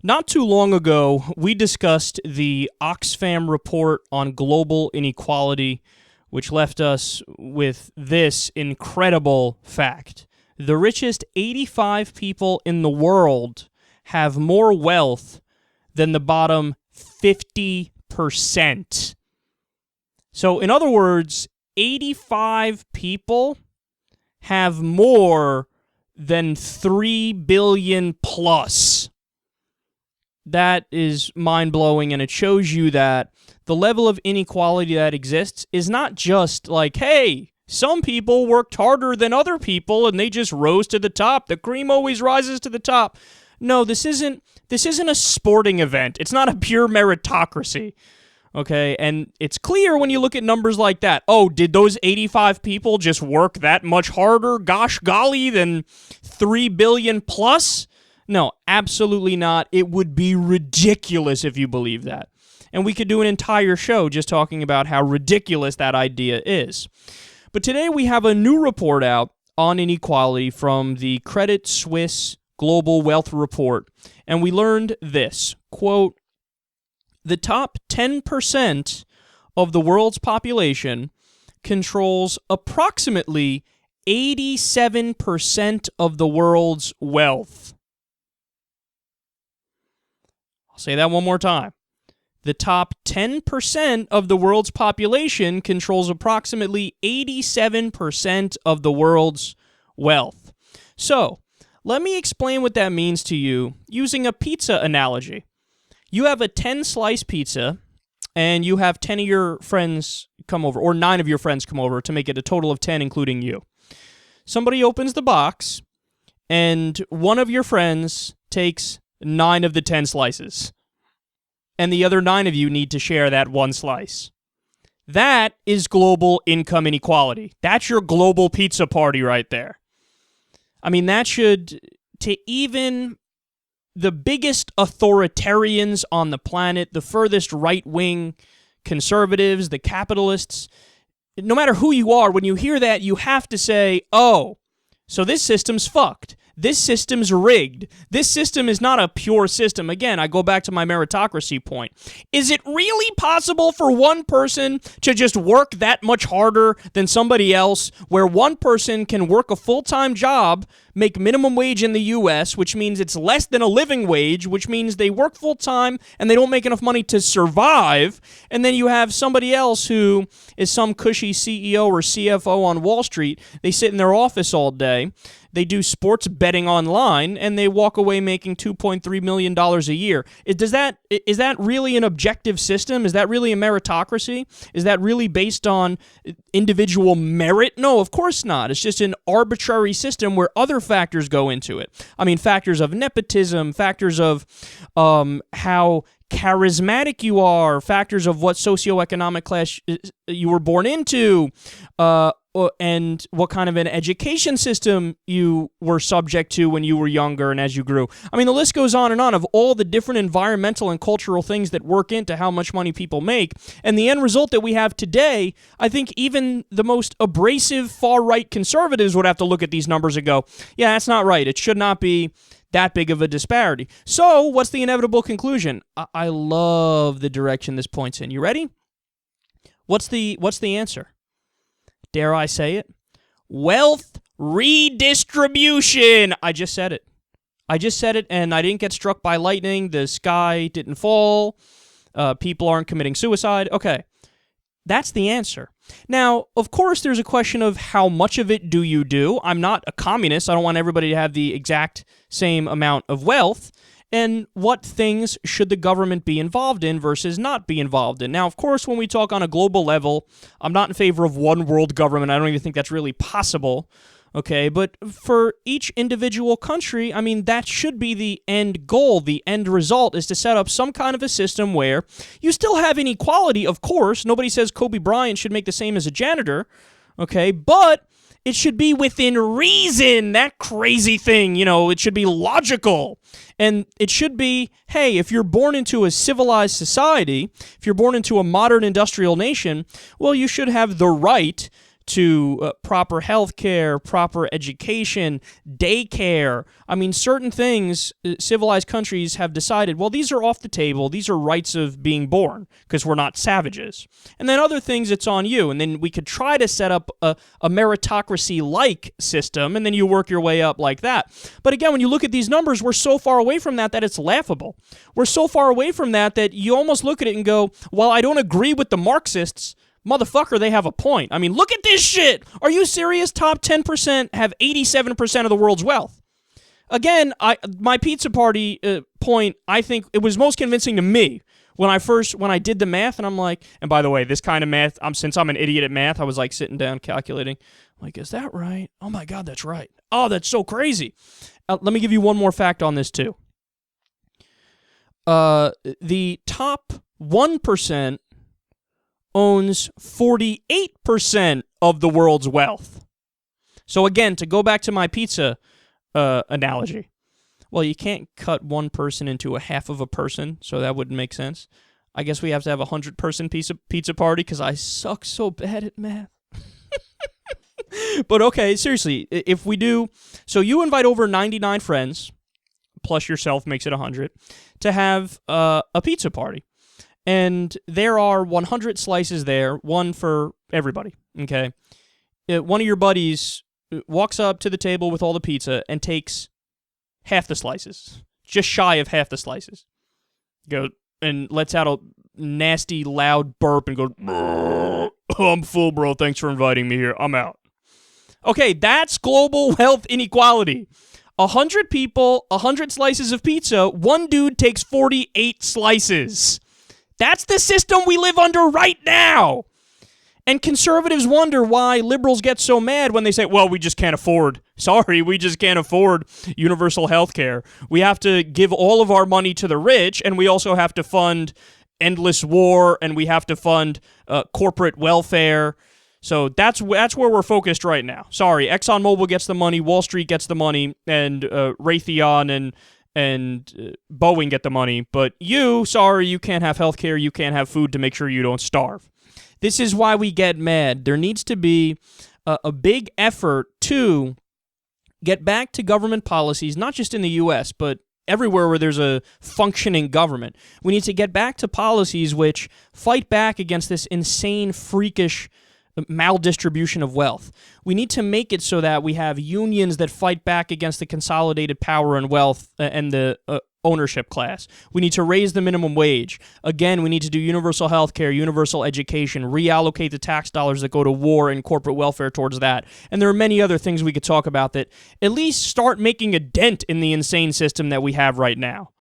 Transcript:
Not too long ago, we discussed the Oxfam report on global inequality, which left us with this incredible fact. The richest 85 people in the world have more wealth than the bottom 50%. So, in other words, 85 people have more than 3 billion plus. That is mind-blowing, and it shows you that the level of inequality that exists is not just like, hey, some people worked harder than other people and they just rose to the top. The cream always rises to the top. No, this isn't a sporting event. It's not a pure meritocracy. Okay, and it's clear when you look at numbers like that. Oh, did those 85 people just work that much harder, gosh golly, than 3 billion plus? No, absolutely not. It would be ridiculous if you believe that. And we could do an entire show just talking about how ridiculous that idea is. But today we have a new report out on inequality from the Credit Suisse Global Wealth Report, and we learned this, quote, the top 10% of the world's population controls approximately 87% of the world's wealth. I'll say that one more time. The top 10% of the world's population controls approximately 87% of the world's wealth. So, let me explain what that means to you using a pizza analogy. You have a 10-slice pizza, and you have 10 of your friends come over, or 9 of your friends come over to make it a total of 10, including you. Somebody opens the box, and one of your friends takes 9 of the 10 slices, and the other 9 of you need to share that one slice. That is global income inequality. That's your global pizza party right there. I mean, that should, to even the biggest authoritarians on the planet, the furthest right-wing conservatives, the capitalists, no matter who you are, when you hear that, you have to say, oh, so this system's fucked. This system's rigged. This system is not a pure system. Again, I go back to my meritocracy point. Is it really possible for one person to just work that much harder than somebody else, where one person can work a full-time job, make minimum wage in the U.S., which means it's less than a living wage, which means they work full-time and they don't make enough money to survive, and then you have somebody else who is some cushy CEO or CFO on Wall Street. They sit in their office all day. They do sports betting online, and they walk away making $2.3 million a year. Is that really an objective system? Is that really a meritocracy? Is that really based on individual merit? No, of course not. It's just an arbitrary system where other factors go into it. I mean, factors of nepotism, factors of how charismatic you are, factors of what socioeconomic class you were born into, and what kind of an education system you were subject to when you were younger and as you grew. I mean, the list goes on of all the different environmental and cultural things that work into how much money people make. And the end result that we have today, I think even the most abrasive far-right conservatives would have to look at these numbers and go, yeah, that's not right. It should not be that big of a disparity. So, what's the inevitable conclusion? I love the direction this points in. You ready? What's the answer? Dare I say it? Wealth redistribution. I just said it. And I didn't get struck by lightning. The sky didn't fall. People aren't committing suicide. Okay. That's the answer. Now, of course, there's a question of how much of it do you do? I'm not a communist. I don't want everybody to have the exact same amount of wealth. And what things should the government be involved in versus not be involved in? Now, of course, when we talk on a global level, I'm not in favor of one world government. I don't even think that's really possible. Okay, but for each individual country, I mean, that should be the end goal. The end result is to set up some kind of a system where you still have inequality, of course. Nobody says Kobe Bryant should make the same as a janitor, okay, but it should be within reason, that crazy thing, it should be logical. And it should be, hey, if you're born into a civilized society, if you're born into a modern industrial nation, well, you should have the right to proper health care, proper education, daycare. I mean, certain things civilized countries have decided, well, these are off the table. These are rights of being born because we're not savages. And then other things, it's on you. And then we could try to set up a meritocracy-like system, and then you work your way up like that. But again, when you look at these numbers, we're so far away from that it's laughable. We're so far away from that you almost look at it and go, well, I don't agree with the Marxists. Motherfucker, they have a point. I mean, look at this shit. Are you serious? Top 10% have 87% of the world's wealth. Again, my pizza party point, I think it was most convincing to me when I did the math, and I'm like, and by the way, this kind of math, since I'm an idiot at math, I was like sitting down calculating. I'm like, is that right? Oh my God, that's right. Oh, that's so crazy. Let me give you one more fact on this too. The top 1% owns 48% of the world's wealth. So again, to go back to my pizza analogy, well, you can't cut one person into a half of a person, so that wouldn't make sense. I guess we have to have a 100-person pizza party because I suck so bad at math. But okay, seriously, if we do, so you invite over 99 friends, plus yourself makes it 100, to have a pizza party. And there are 100 slices there, one for everybody, okay? One of your buddies walks up to the table with all the pizza and takes half the slices, just shy of half the slices. Go and lets out a nasty, loud burp and goes, oh, I'm full, bro. Thanks for inviting me here. I'm out. Okay, that's global wealth inequality. 100 people, 100 slices of pizza, one dude takes 48 slices. That's the system we live under right now. And conservatives wonder why liberals get so mad when they say, well, we just can't afford. Sorry, we just can't afford universal health care. We have to give all of our money to the rich, and we also have to fund endless war, and we have to fund corporate welfare. So that's where we're focused right now. Sorry, ExxonMobil gets the money, Wall Street gets the money, and Raytheon and Boeing get the money, but you can't have health care, you can't have food to make sure you don't starve. This is why we get mad. There needs to be a big effort to get back to government policies, not just in the U.S., but everywhere where there's a functioning government. We need to get back to policies which fight back against this insane, freakish maldistribution of wealth. We need to make it so that we have unions that fight back against the consolidated power and wealth and the ownership class. We need to raise the minimum wage. Again, we need to do universal health care, universal education, reallocate the tax dollars that go to war and corporate welfare towards that. And there are many other things we could talk about that at least start making a dent in the insane system that we have right now.